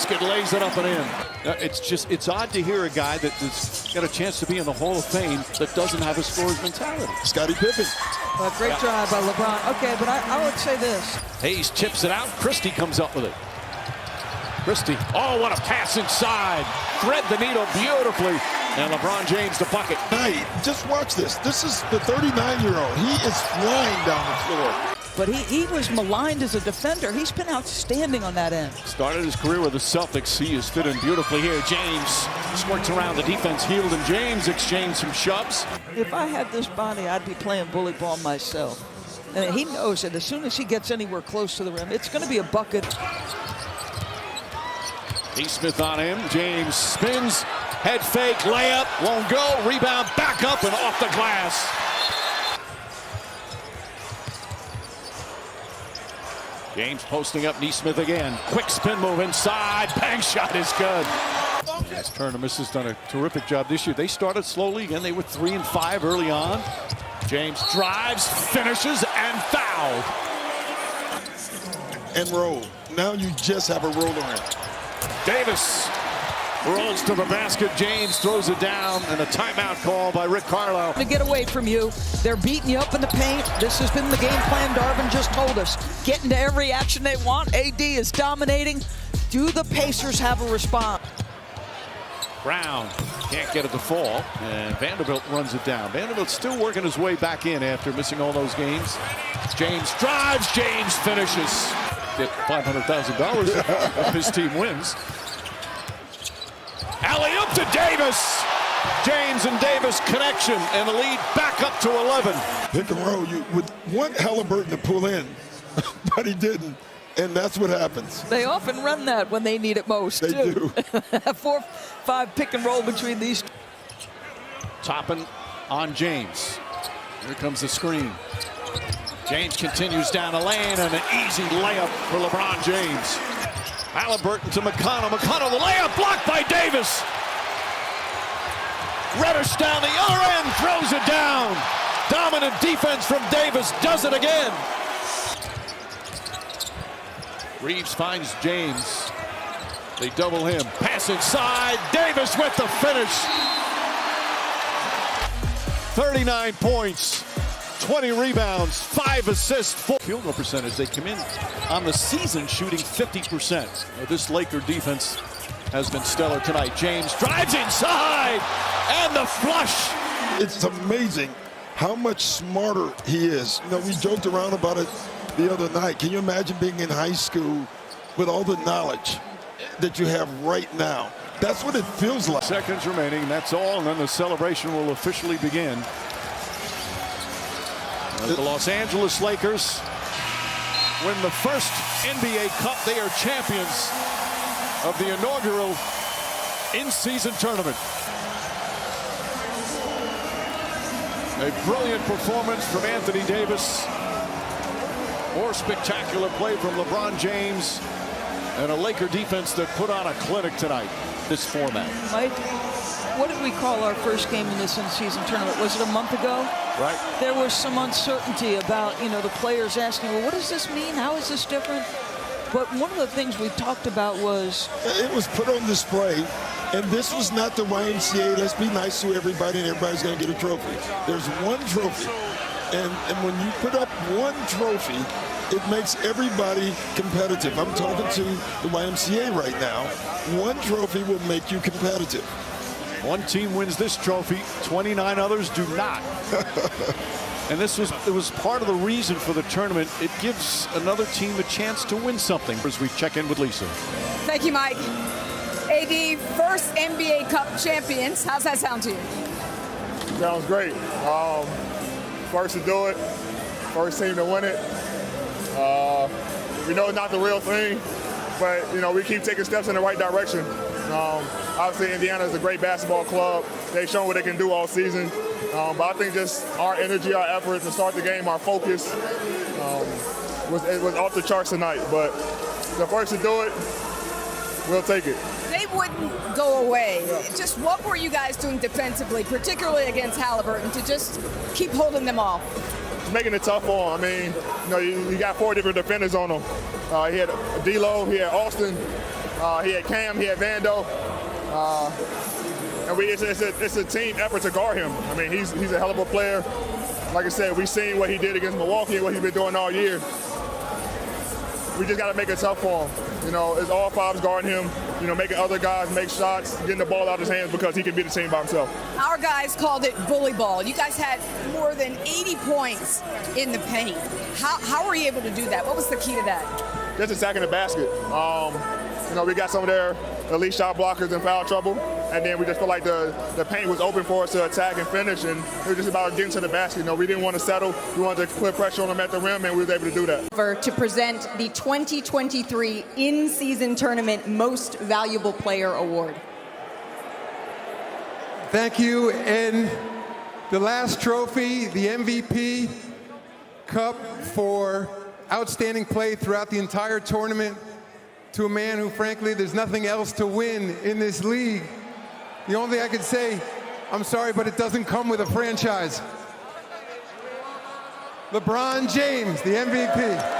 basket, lays it up and in. It's odd to hear a guy that's got a chance to be in the Hall of Fame that doesn't have a scorer's mentality. Scottie Pippen. Great drive by LeBron. Okay, but I would say this. Hayes tips it out. Christie comes up with it. Christie, oh, what a pass inside. Thread the needle beautifully. And LeBron James the bucket. Hey, just watch this. This is the 39-year-old. He is flying down the floor. But he was maligned as a defender. He's been outstanding on that end. Started his career with the Celtics. He has fit in beautifully here. James squirts around the defense. Hield and James exchange some shoves. If I had this body, I'd be playing bully ball myself. And he knows that as soon as he gets anywhere close to the rim, it's going to be a bucket. Smith on him. James spins. Head fake. Layup. Won't go. Rebound. Back up and off the glass. James posting up. Nesmith again. Quick spin move inside. Bang shot is good. As Tournamus has done a terrific job this year. They started slowly. Again, they were 3 and 5 early on. James drives, finishes, and fouled. And roll. Now you just have a roller in. Davis rolls to the basket. James throws it down, and a timeout call by Rick Carlisle. To get away from you. They're beating you up in the paint. This has been the game plan Darvin just told us. Get into every action they want. AD is dominating. Do the Pacers have a response? Brown can't get it to fall, and Vanderbilt runs it down. Vanderbilt's still working his way back in after missing all those games. James drives, James finishes. Get $500,000 if his team wins. Alley-oop to Davis. James and Davis connection, and the lead back up to 11. Pick and roll. You would want Halliburton to pull in, but he didn't. And that's what happens. They often run that when they need it most, They too. do. 4-5 pick and roll between these. Toppin on James. Here comes the screen. James continues down the lane, and an easy layup for LeBron James. Halliburton to McConnell. McConnell, the layup blocked by Davis. Reddish down the other end, throws it down. Dominant defense from Davis, does it again. Reeves finds James. They double him. Pass inside. Davis with the finish. 39 points, 20 rebounds, 5 assists, 4 field goal percentage. They come in on the season shooting 50%. This Laker defense has been stellar tonight. James drives inside, and the flush. It's amazing how much smarter he is. You know, we joked around about it the other night. Can you imagine being in high school with all the knowledge that you have right now? That's what it feels like. Seconds remaining, that's all, and then the celebration will officially begin. As the Los Angeles Lakers win the first NBA Cup. They are champions of the inaugural in-season tournament. A brilliant performance from Anthony Davis. More spectacular play from LeBron James, and a Laker defense that put on a clinic tonight. This format. Mike, what did we call our first game in this in-season tournament? Was it a month ago? Right. There was some uncertainty about, the players asking, well, what does this mean? How is this different? But one of the things we talked about was... It was put on display, and this was not the YMCA. Let's be nice to everybody, and everybody's going to get a trophy. There's one trophy. And when you put up one trophy, it makes everybody competitive. I'm talking to the YMCA right now. One trophy will make you competitive. One team wins this trophy, 29 others do not. And it was part of the reason for the tournament. It gives another team a chance to win something. As we check in with Lisa. Thank you, Mike. AD, first NBA Cup champions. How's that sound to you? Sounds great. First to do it, first team to win it. We know it's not the real thing, but we keep taking steps in the right direction. Obviously, Indiana is a great basketball club. They've shown what they can do all season. But I think just our energy, our effort to start the game, our focus was off the charts tonight. But the first to do it, we'll take it. They wouldn't go away. Just what were you guys doing defensively, particularly against Halliburton, to just keep holding them off? Making it tough on him. I mean, you got 4 different defenders on him. He had D'Lo, he had Austin. He had Cam, he had Vando. And it's a team effort to guard him. I mean, he's a hell of a player. Like I said, we've seen what he did against Milwaukee and what he's been doing all year. We just got to make it tough for him. You know, it's all fives guarding him, you know, making other guys make shots, getting the ball out of his hands because he can beat the team by himself. Our guys called it bully ball. You guys had more than 80 points in the paint. How were you able to do that? What was the key to that? Just attacking the basket. You know, we got some of their elite shot blockers in foul trouble, and then we just felt like the paint was open for us to attack and finish, and it was just about getting to the basket. You know, we didn't want to settle. We wanted to put pressure on them at the rim, and we were able to do that. To present the 2023 in-season tournament Most Valuable Player Award. Thank you. And the last trophy, the MVP Cup for outstanding play throughout the entire tournament, to a man who, frankly, there's nothing else to win in this league. The only thing I could say, I'm sorry, but it doesn't come with a franchise. LeBron James, the MVP.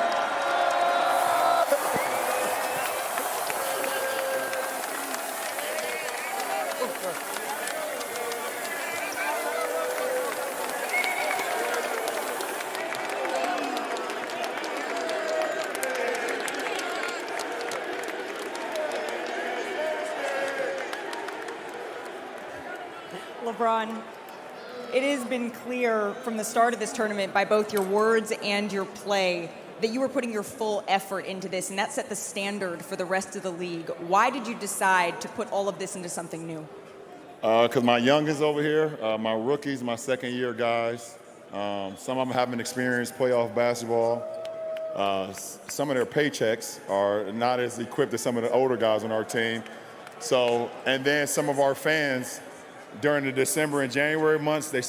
LeBron, it has been clear from the start of this tournament by both your words and your play that you were putting your full effort into this, and that set the standard for the rest of the league. Why did you decide to put all of this into something new? Because my youngins over here, my rookies, my second-year guys, some of them haven't experienced playoff basketball. Some of their paychecks are not as equipped as some of the older guys on our team. So, and then some of our fans, during the December and January months, they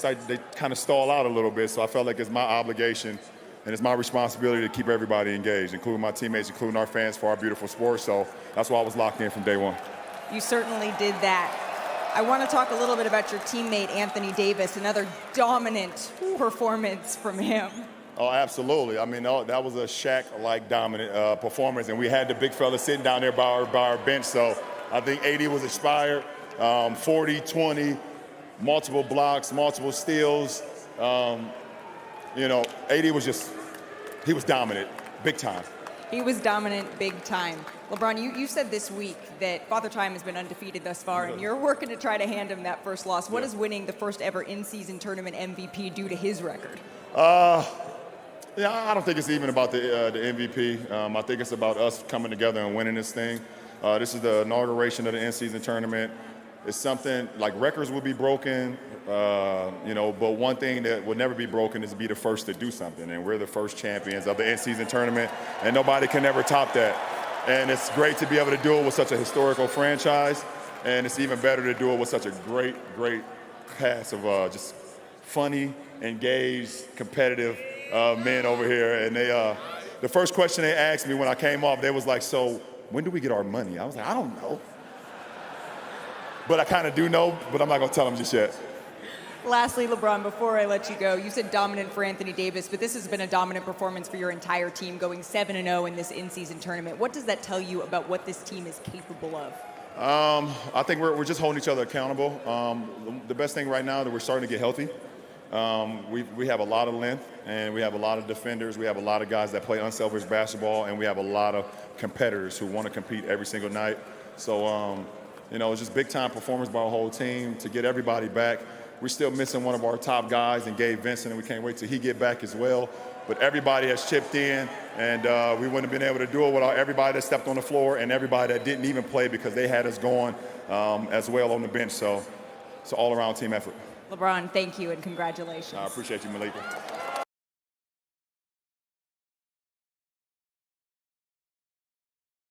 kind of stall out a little bit. So I felt like it's my obligation and it's my responsibility to keep everybody engaged, including my teammates, including our fans, for our beautiful sport. So that's why I was locked in from day one. You certainly did that. I want to talk a little bit about your teammate, Anthony Davis, another dominant performance from him. Oh, absolutely. I mean, that was a Shaq-like dominant performance, and we had the big fella sitting down there by our bench. So I think 80 was expired. 40, 20, multiple blocks, multiple steals. You know, 80 was he was dominant, big time. He was dominant big time. LeBron, you said this week that Father Time has been undefeated thus far, and you're working to try to hand him that first loss. What does winning the first ever in-season tournament MVP do to his record? Yeah, I don't think it's even about the MVP. I think it's about us coming together and winning this thing. This is the inauguration of the in-season tournament. It's something like records will be broken, you know, but one thing that will never be broken is to be the first to do something. And we're the first champions of the in-season tournament, and nobody can ever top that. And it's great to be able to do it with such a historical franchise, and it's even better to do it with such a great, great cast of just funny, engaged, competitive men over here. And they, the first question they asked me when I came off, they was like, "So when do we get our money?" I was like, "I don't know." But I kind of do know, but I'm not going to tell them just yet. Lastly, LeBron, before I let you go, you said dominant for Anthony Davis, but this has been a dominant performance for your entire team, going 7-0 in this in-season tournament. What does that tell you about what this team is capable of? I think we're just holding each other accountable. The best thing right now is that we're starting to get healthy. We have a lot of length, and we have a lot of defenders. We have a lot of guys that play unselfish basketball, and we have a lot of competitors who want to compete every single night. So, you know, it's just big-time performance by our whole team to get everybody back. We're still missing one of our top guys in Gabe Vincent, and we can't wait till he get back as well. But everybody has chipped in, and we wouldn't have been able to do it without everybody that stepped on the floor and everybody that didn't even play because they had us going as well on the bench. So it's an all-around team effort. LeBron, thank you and congratulations. I appreciate you, Malika.